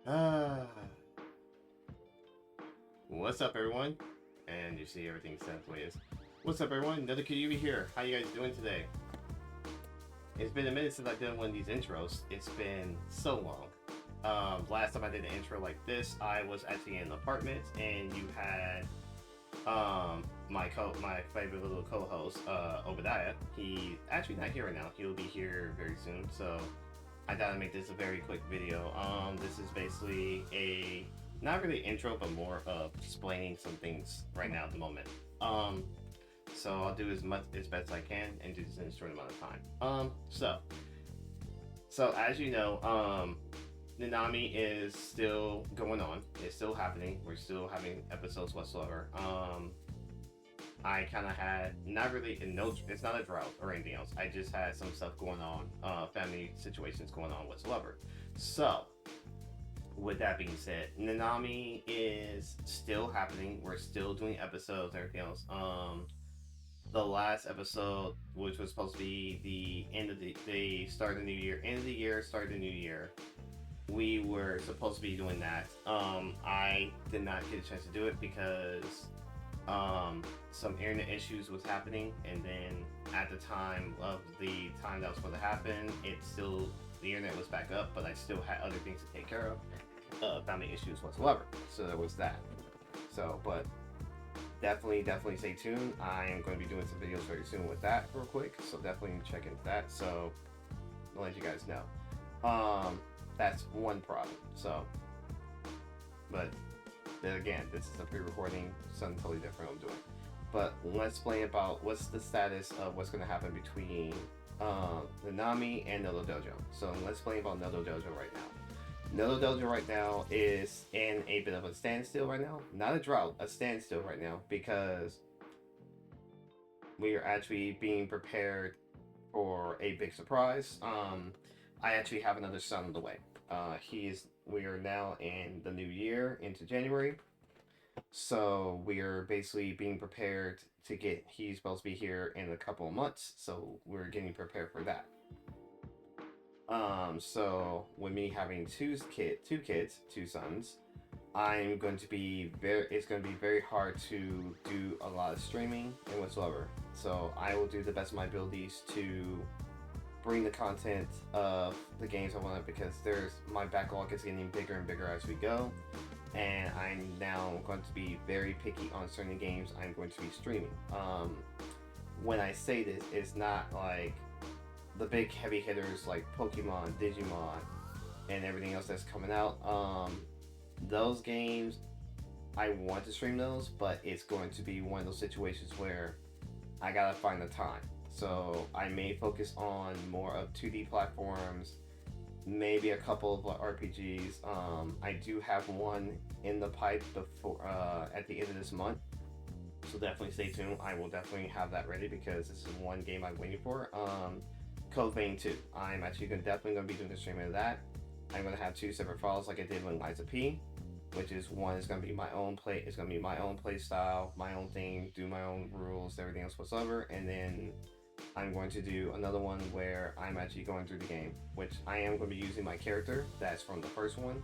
Ah, what's up, everyone? And you see everything set the way it is. What's up, everyone? Another Kyubi here. How you guys doing today? It's been a minute since I've done one of these intros. It's been so long. Last time I did an intro like this, I was actually in an apartment, and you had my favorite little co-host Obadiah. He's actually not here right now. He'll be here very soon. So I thought I'd make this a very quick video. This is basically a not really intro, but more of explaining some things right now at the moment. So I'll do as best I can and do this in a short amount of time. So as you know, Noonami is still going on. It's still happening. We're still having episodes whatsoever. I kind of had not really no. It's not a drought or anything else. I just had some stuff going on, family situations going on whatsoever. So, with that being said, Noonami is still happening. We're still doing episodes and everything else. The last episode, which was supposed to be the end of the start of the new year, end of the year, start of the new year. We were supposed to be doing that. I did not get a chance to do it because some internet issues was happening, and then at the time of the time that was supposed to happen, the internet was back up, but I still had other things to take care of, family issues whatsoever. So there was that. So, but definitely stay tuned. I am going to be doing some videos very soon with that real quick, so definitely check into that. So I'll let you guys know. That's one problem. So, but then again, this is a pre-recording, something totally different I'm doing. But let's explain about what's the status of what's going to happen between Noonami and Nodo Dojo. So let's explain about Nodo Dojo right now. Nodo Dojo right now is in a bit of a standstill right now. Not a drought, a standstill right now, because we are actually being prepared for a big surprise. I actually have another son on the way. We are now in the new year, into January. So we are basically being prepared he's supposed to be here in a couple of months. So we're getting prepared for that. So with me having two sons, it's going to be very hard to do a lot of streaming and whatsoever. So I will do the best of my abilities to bring the content of the games I want, because my backlog is getting bigger and bigger as we go, and I'm now going to be very picky on certain games I'm going to be streaming. When I say this, it's not like the big heavy hitters like Pokemon, Digimon, and everything else that's coming out. Those games, I want to stream those, but it's going to be one of those situations where I gotta find the time. So I may focus on more of 2D platforms, maybe a couple of RPGs. I do have one in the pipe before at the end of this month, so definitely stay tuned. I will definitely have that ready, because this is one game I'm waiting for. Code Vein 2. I'm actually definitely going to be doing the streaming of that. I'm going to have two separate files like I did with Liza P, which is one is going to be my own play. It's going to be my own play style, my own thing, do my own rules, everything else whatsoever, and then I'm going to do another one where I'm actually going through the game, which I am going to be using my character that's from the first one.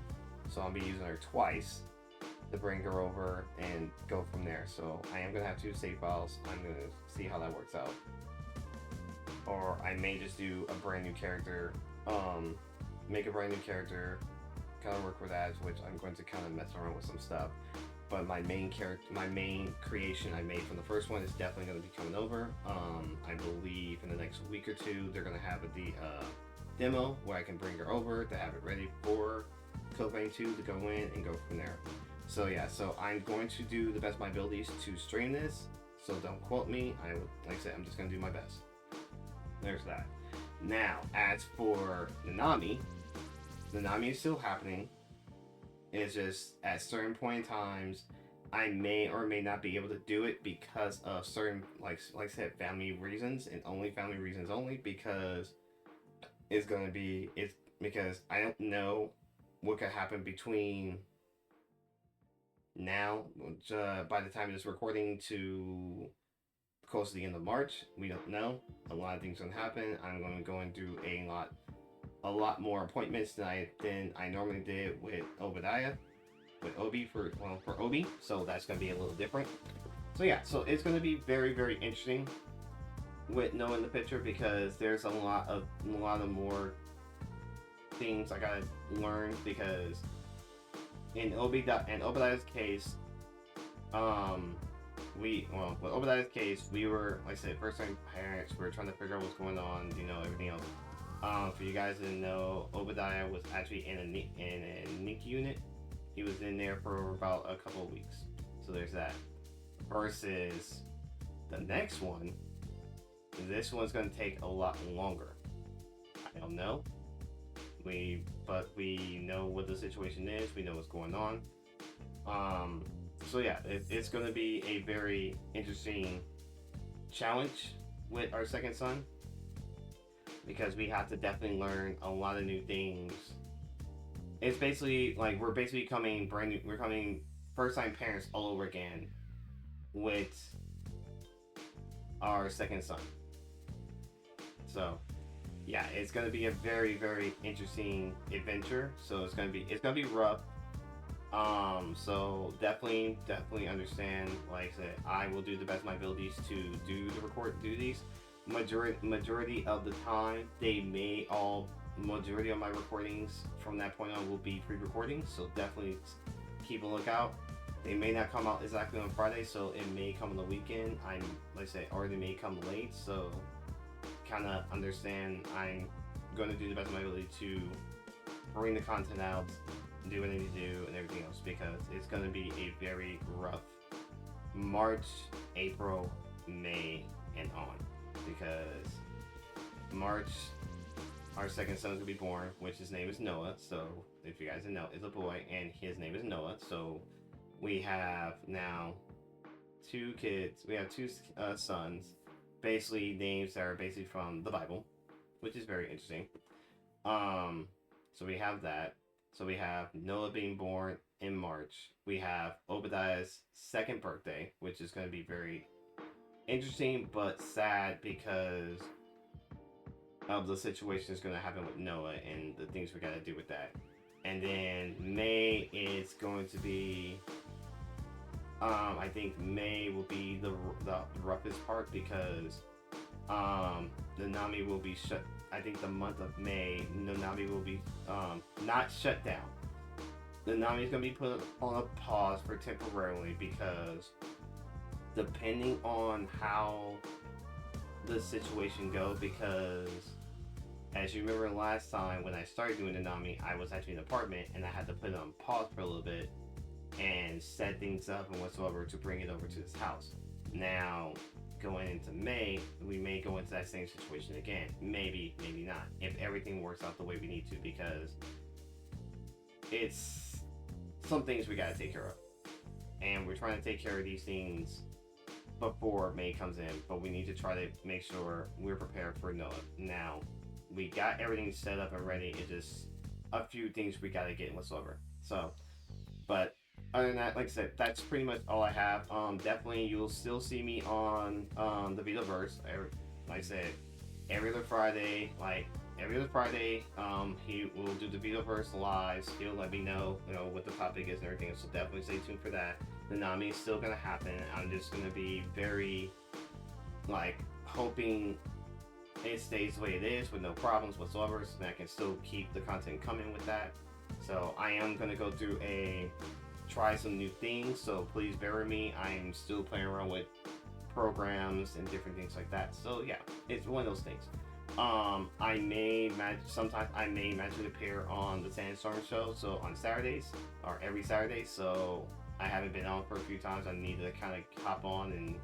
So I'll be using her twice to bring her over and go from there. So I am going to have two save files. I'm going to see how that works out. Or I may just do a brand new character, make a brand new character, kind of work with that, which I'm going to kind of mess around with some stuff. But my main creation I made from the first one is definitely going to be coming over. I believe in the next week or two they're going to have a demo where I can bring her over to have it ready for Code Vein 2 to go in and go from there. So yeah, so I'm going to do the best of my abilities to stream this. So don't quote me. Like I said, I'm just going to do my best. There's that. Now, as for Noonami is still happening. It's just at certain point in times, I may or may not be able to do it because of certain, like I said, family reasons, and only family reasons only, because because I don't know what could happen between now, by the time of this recording, to close to the end of March. We don't know. A lot of things can happen. I'm going to go and do a lot a lot more appointments than I normally did with Obadiah, with Obi for Obi. So that's gonna be a little different. So yeah, so it's gonna be very very interesting with Noah in the picture because there's a lot of more things I gotta learn because in Obadiah's case, with Obadiah's case, we were, like I said, first time parents. We were trying to figure out what's going on, everything else. For you guys that didn't know, Obadiah was actually in a NICU unit. He was in there for about a couple of weeks. So there's that. Versus the next one, this one's going to take a lot longer. I don't know. But we know what the situation is. We know what's going on. So yeah, it's going to be a very interesting challenge with our second son because we have to definitely learn a lot of new things. It's basically like we're basically coming first time parents all over again with our second son. So yeah, it's gonna be a very very interesting adventure. So it's gonna be rough. So definitely understand. Like I said, I will do the best of my abilities to do these. Majority of the time, majority of my recordings from that point on will be pre-recordings. So definitely keep a lookout. They may not come out exactly on Friday, so it may come on the weekend. Or they may come late. So kind of understand. I'm going to do the best of my ability to bring the content out, do what I need to do, and everything else because it's going to be a very rough March, April, May, and on. Because March, our second son is going to be born, which his name is Noah. So if you guys didn't know, it's a boy, and his name is Noah. So we have now 2 kids. We have 2 sons, basically names that are basically from the Bible, which is very interesting. So we have that. So we have Noah being born in March. We have Obadiah's 2nd birthday, which is going to be very interesting but sad because of the situation that's going to happen with Noah and the things we got to do with that. And then May is going to be, I think May will be the roughest part because Noonami will be shut. I think the month of May, Noonami will be not shut down. Noonami is going to be put on a pause for temporarily because depending on how the situation goes, because as you remember last time when I started doing Noonami, I was actually in an apartment and I had to put it on pause for a little bit and set things up and whatsoever to bring it over to this house. Now, going into May, we may go into that same situation again. Maybe not. If everything works out the way we need to, because it's some things we gotta take care of. And we're trying to take care of these things before May comes in, but we need to try to make sure we're prepared for Noah. Now, we got everything set up and ready. It's just a few things we gotta get whatsoever. So, but other than that, like I said, that's pretty much all I have. Definitely, you'll still see me on the Vito Verse. Like I said, every other Friday, he will do the Vito Verse lives. He'll let me know, what the topic is and everything. So definitely stay tuned for that. The Noonami is still gonna happen. I'm just gonna be very, hoping it stays the way it is with no problems whatsoever, so that I can still keep the content coming with that. So I am gonna go through try some new things, so please bear with me. I'm still playing around with programs and different things like that. So yeah, it's one of those things. Sometimes I may magically appear on the Sandstorm Show, so on Saturdays, or every Saturday. So I haven't been on for a few times. I need to kind of hop on and,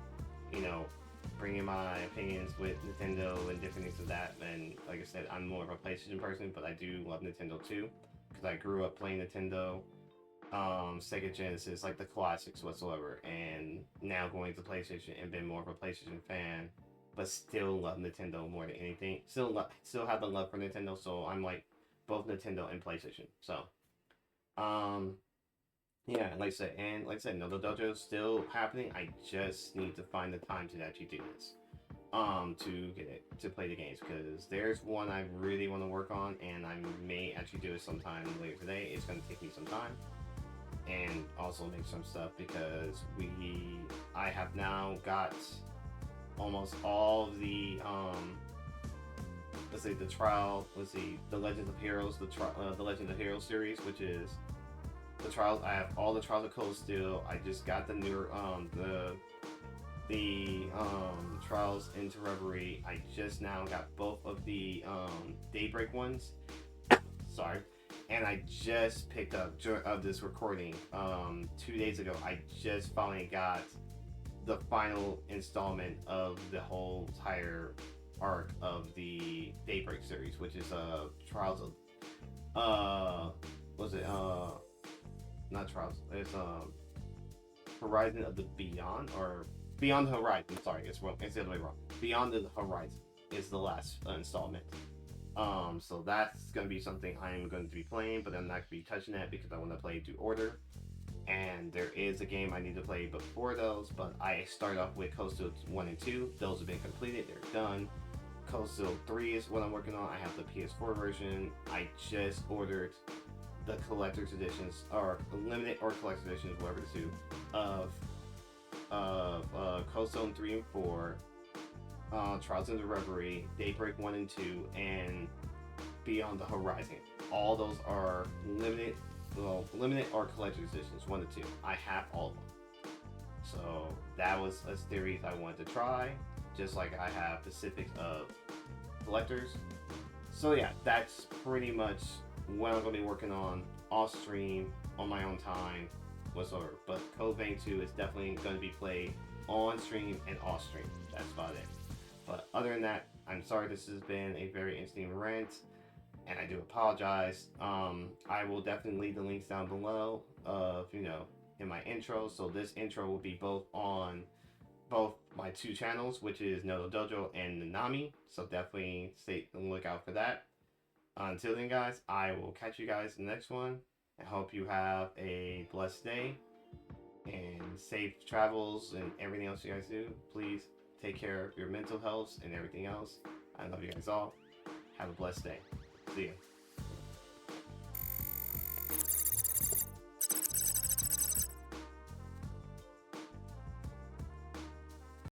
bring in my opinions with Nintendo and different things of that. And like I said, I'm more of a PlayStation person, but I do love Nintendo too, because I grew up playing Nintendo. Sega Genesis, like the classics whatsoever, and now going to PlayStation and been more of a PlayStation fan, but still love Nintendo more than anything. Still have the love for Nintendo, so I'm like both Nintendo and PlayStation. So, yeah, like I said, no, the dojo is still happening. I just need to find the time to actually do this. to get it to play the games, because there's one I really want to work on, and I may actually do it sometime later today. It's going to take me some time, and also make some stuff, because I have now got almost all the let's say the Legends of Heroes, the Legend of Heroes series, which is the trials. I have all the Trials of Cold Steel. I just got the new Trials into Reverie. I just now got both of the Daybreak ones. Sorry. And I just picked up of this recording 2 days ago. I just finally got the final installment of the whole entire arc of the Daybreak series, which is Trials of was it not Trials, it's Horizon of the Beyond, or Beyond the Horizon. Sorry, it's wrong. It's the other way wrong. Beyond the Horizon is the last installment. So that's gonna be something I'm going to be playing, but I'm not gonna be touching that because I want to play through order. And there is a game I need to play before those, but I start off with Coastal 1 and 2. Those have been completed, they're done. Coastal 3 is what I'm working on. I have the PS4 version. I just ordered the collector's editions, or limited or collector's editions, whatever the two, of Coastal 3 and 4, Trials into Reverie, Daybreak 1 and 2, and Beyond the Horizon. All those are limited or collector's editions, 1 to 2. I have all of them. So that was a series I wanted to try, just like I have Pacific of collectors. So yeah, that's pretty much what I'm going to be working on off stream, on my own time, whatsoever. But Code Vein 2 is definitely going to be played on stream and off stream. That's about it. But other than that, I'm sorry this has been a very interesting rant, and I do apologize. I will definitely leave the links down below of, in my intro. So this intro will be both on both my two channels, which is Noto Dojo and Noonami. So definitely stay on the lookout for that. Until then, guys, I will catch you guys in the next one. I hope you have a blessed day and safe travels and everything else you guys do. Please take care of your mental health and everything else. I love you guys all. Have a blessed day. See ya.